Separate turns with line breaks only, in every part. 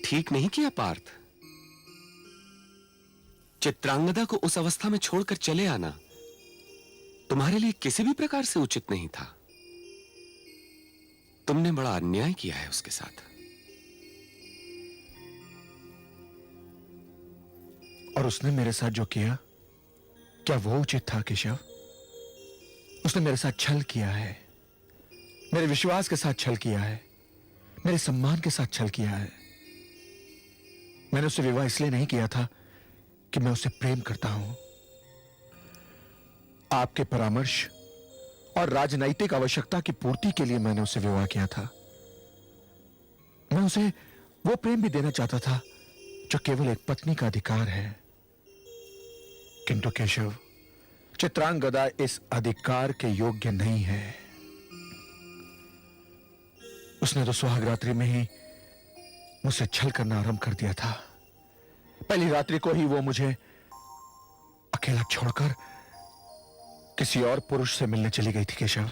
ठीक नहीं किया पार्थ। चित्रांगदा को उस अवस्था में छोड़कर चले आना तुम्हारे लिए किसी भी प्रकार से उचित नहीं था। तुमने बड़ा अन्याय किया है उसके साथ।
और उसने मेरे साथ जो किया, क्या वो उचित था केशव? उसने मेरे साथ छल किया है, मेरे विश्वास के साथ छल किया है, मेरे सम्मान के साथ छल किया है। मैंने उससे विवाह इसलिए नहीं किया था कि मैं उसे प्रेम करता हूं। आपके परामर्श और राजनैतिक आवश्यकता की पूर्ति के लिए मैंने उससे विवाह किया था। मैं उसे वो प्रेम भी देना चाहता था जो केवल एक पत्नी का अधिकार है। किंतु केशव, चित्रांगदा इस अधिकार के योग्य नहीं है। उसने तो सुहाग रात्रि में ही मुझसे छल करना आरंभ कर दिया था। पहली रात्रि को ही वो मुझे अकेला छोड़कर किसी और पुरुष से मिलने चली गई थी केशव।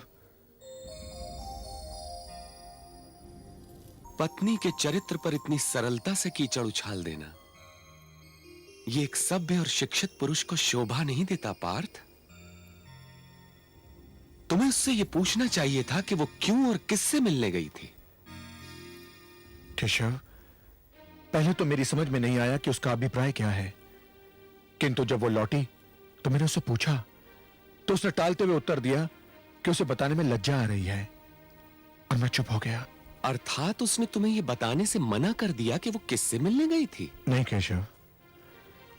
पत्नी के चरित्र पर इतनी सरलता से कीचड़ उछाल देना, यह एक सभ्य और शिक्षित पुरुष को शोभा नहीं देता पार्थ। तुम्हें उससे यह पूछना चाहिए था कि वो क्यों और किससे मिलने गई थी।
केशव, पहले तो मेरी समझ में नहीं आया कि उसका अभिप्राय क्या है, किंतु जब वो लौटी तो मैंने उससे पूछा तो उसने टालते हुए उत्तर दिया कि उसे बताने में लज्जा आ रही है, और मैं चुप हो गया।
अर्थात उसने तुम्हें यह बताने से मना कर दिया कि वो किससे मिलने गई थी?
नहीं केशव,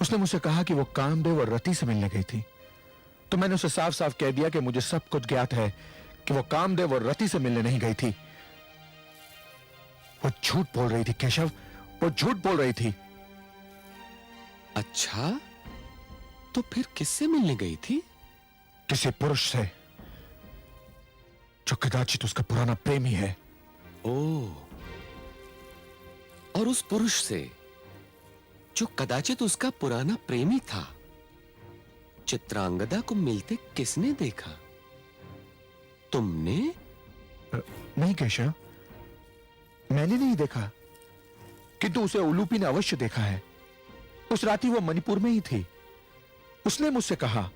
उसने मुझसे कहा कि वो कामदेव और रति से मिलने गई थी। तो मैंने उसे साफ साफ कह दिया कि मुझे सब कुछ ज्ञात है कि वो कामदेव और रति से मिलने नहीं गई थी। वो झूठ बोल रही थी केशव, वो झूठ बोल रही थी।
अच्छा, तो फिर किससे मिलने गई थी?
किसी पुरुष से जो कदाचित उसका पुराना प्रेमी है।
ओह, और उस पुरुष से जो कदाचित उसका पुराना प्रेमी था, चित्रांगदा को मिलते किसने देखा? तुमने?
नहीं केशव, मैंने नहीं देखा, किंतु उसे उलूपी ने अवश्य देखा है। उस रात्रि वो मणिपुर में ही थी। उसने मुझसे कहा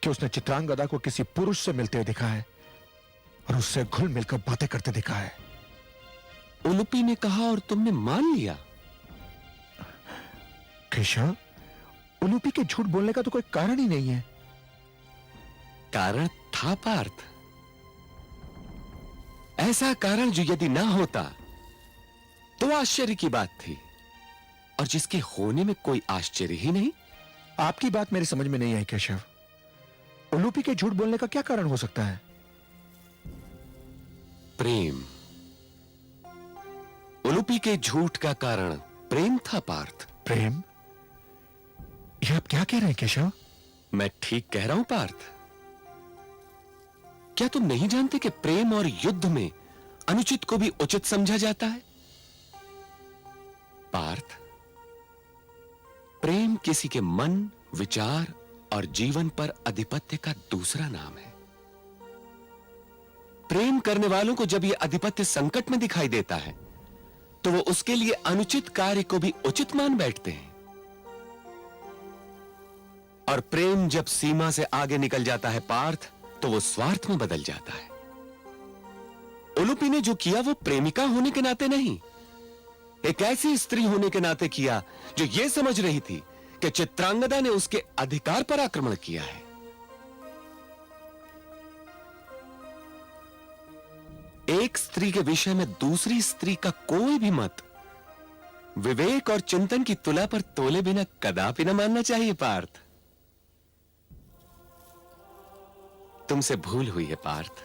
कि उसने चित्रांगदा को किसी पुरुष से मिलते हुए देखा है और उससे घुल मिलकर बातें करते देखा है।
उलूपी ने कहा और तुमने मान लिया?
केशव, उलूपी के झूठ बोलने का तो कोई कारण ही नहीं है।
कारण था पार्थ, ऐसा कारण जो यदि ना होता तो आश्चर्य की बात थी, और जिसके होने में कोई आश्चर्य ही नहीं।
आपकी बात मेरी समझ में नहीं आई केशव। उलूपी के झूठ बोलने का क्या कारण हो सकता है?
प्रेम। उलूपी के झूठ का कारण प्रेम था पार्थ।
प्रेम? यह आप क्या कह रहे हैं केशव?
मैं ठीक कह रहा हूं पार्थ। क्या तुम नहीं जानते कि प्रेम और युद्ध में अनुचित को भी उचित समझा जाता है? पार्थ, प्रेम किसी के मन, विचार और जीवन पर आधिपत्य का दूसरा नाम है। प्रेम करने वालों को जब यह आधिपत्य संकट में दिखाई देता है तो वो उसके लिए अनुचित कार्य को भी उचित मान बैठते हैं, और प्रेम जब सीमा से आगे निकल जाता है पार्थ, तो वो स्वार्थ में बदल जाता है। उलूपी ने जो किया वो प्रेमिका होने के नाते नहीं, एक ऐसी स्त्री होने के नाते किया जो यह समझ रही थी कि चित्रांगदा ने उसके अधिकार पर आक्रमण किया है। एक स्त्री के विषय में दूसरी स्त्री का कोई भी मत विवेक और चिंतन की तुला पर तोले बिना कदापि न मानना चाहिए पार्थ। तुमसे भूल हुई है पार्थ।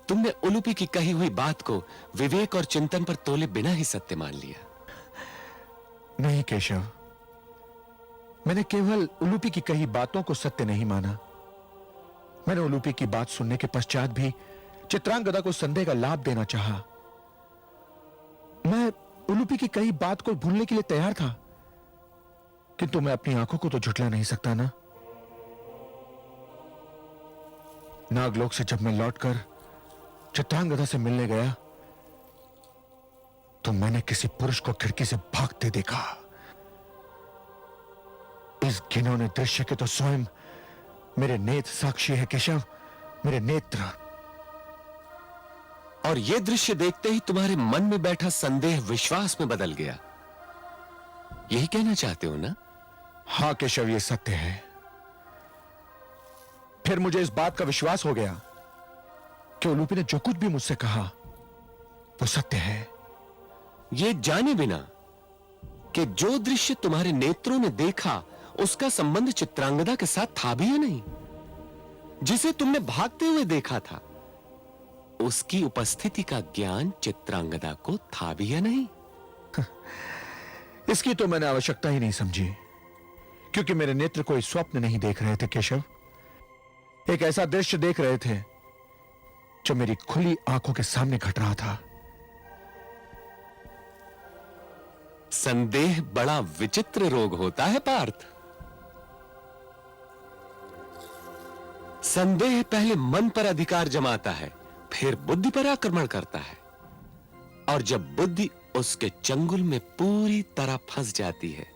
तुमने उलूपी की कही हुई बात को विवेक और चिंतन पर तोले बिना ही सत्य मान लिया।
नहीं केशव, मैंने केवल उलूपी की कही बातों को सत्य नहीं माना। मैंने उलूपी की बात सुनने के पश्चात भी चित्रांगदा को संदेह का लाभ देना चाहा। मैं उलूपी की कही बात को भूलने के लिए तैयार था, किंतु मैं अपनी आंखों को तो झुठला नहीं सकता ना। नागलोक से जब मैं लौटकर चित्रांगदा से मिलने गया तो मैंने किसी पुरुष को खिड़की से भागते देखा। इस घिनौने दृश्य के तो स्वयं मेरे नेत्र साक्षी है केशव, मेरे नेत्र।
और यह दृश्य देखते ही तुम्हारे मन में बैठा संदेह विश्वास में बदल गया, यही कहना चाहते हो ना?
हां केशव, यह सत्य है। फिर मुझे इस बात का विश्वास हो गया कि उलूपी ने जो कुछ भी मुझसे कहा वो सत्य है।
यह जाने बिना कि जो दृश्य तुम्हारे नेत्रों ने देखा उसका संबंध चित्रांगदा के साथ था भी या नहीं, जिसे तुमने भागते हुए देखा था उसकी उपस्थिति का ज्ञान चित्रांगदा को था भी या नहीं?
इसकी तो मैंने आवश्यकता ही नहीं समझी, क्योंकि मेरे नेत्र कोई स्वप्न नहीं देख रहे थे केशव। एक ऐसा दृश्य देख रहे थे जो मेरी खुली आंखों के सामने घट रहा था।
संदेह बड़ा विचित्र रोग होता है पार्थ। संदेह पहले मन पर अधिकार जमाता है, फिर बुद्धि पर आक्रमण करता है, और जब बुद्धि उसके चंगुल में पूरी तरह फंस जाती है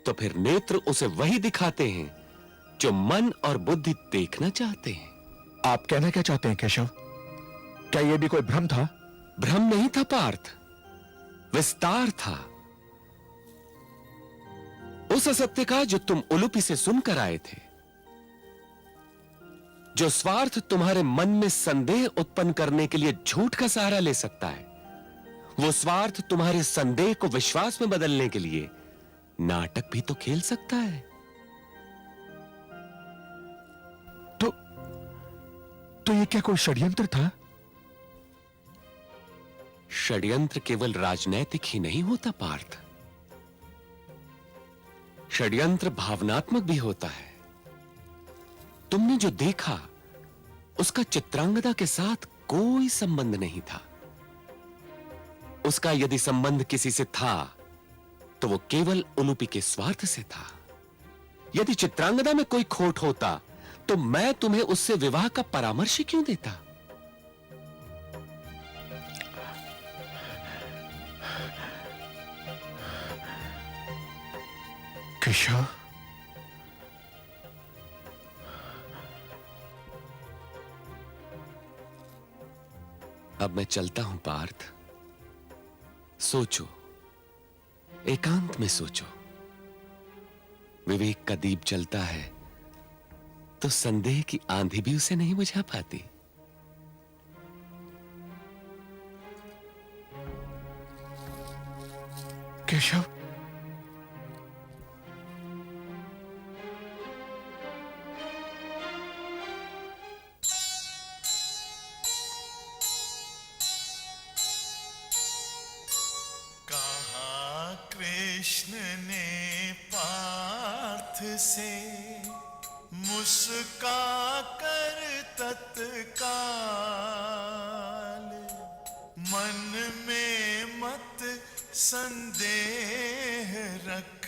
तो फिर नेत्र उसे वही दिखाते हैं जो मन और बुद्धि देखना चाहते हैं।
आप कहना क्या चाहते हैं केशव? क्या यह भी कोई भ्रम था?
भ्रम नहीं था पार्थ, विस्तार था उस असत्य का जो तुम उलूपी से सुनकर आए थे। जो स्वार्थ तुम्हारे मन में संदेह उत्पन्न करने के लिए झूठ का सहारा ले सकता है, वो स्वार्थ तुम्हारे संदेह को विश्वास में बदलने के लिए नाटक भी तो खेल सकता है।
तो ये क्या कोई षड्यंत्र था?
षड्यंत्र केवल राजनैतिक ही नहीं होता पार्थ, षड्यंत्र भावनात्मक भी होता है। तुमने जो देखा उसका चित्रांगदा के साथ कोई संबंध नहीं था। उसका यदि संबंध किसी से था तो वो केवल उलूपी के स्वार्थ से था। यदि चित्रांगदा में कोई खोट होता तो मैं तुम्हें उससे विवाह का परामर्श क्यों देता?
केशव,
अब मैं चलता हूं पार्थ। सोचो, एकांत में सोचो। विवेक का दीप जलता है तो संदेह की आंधी भी उसे नहीं बुझा पाती।
केशव,
कहा कृष्ण ने पार्थ से मुस्का कर तत्काल, मन में मत संदेह रख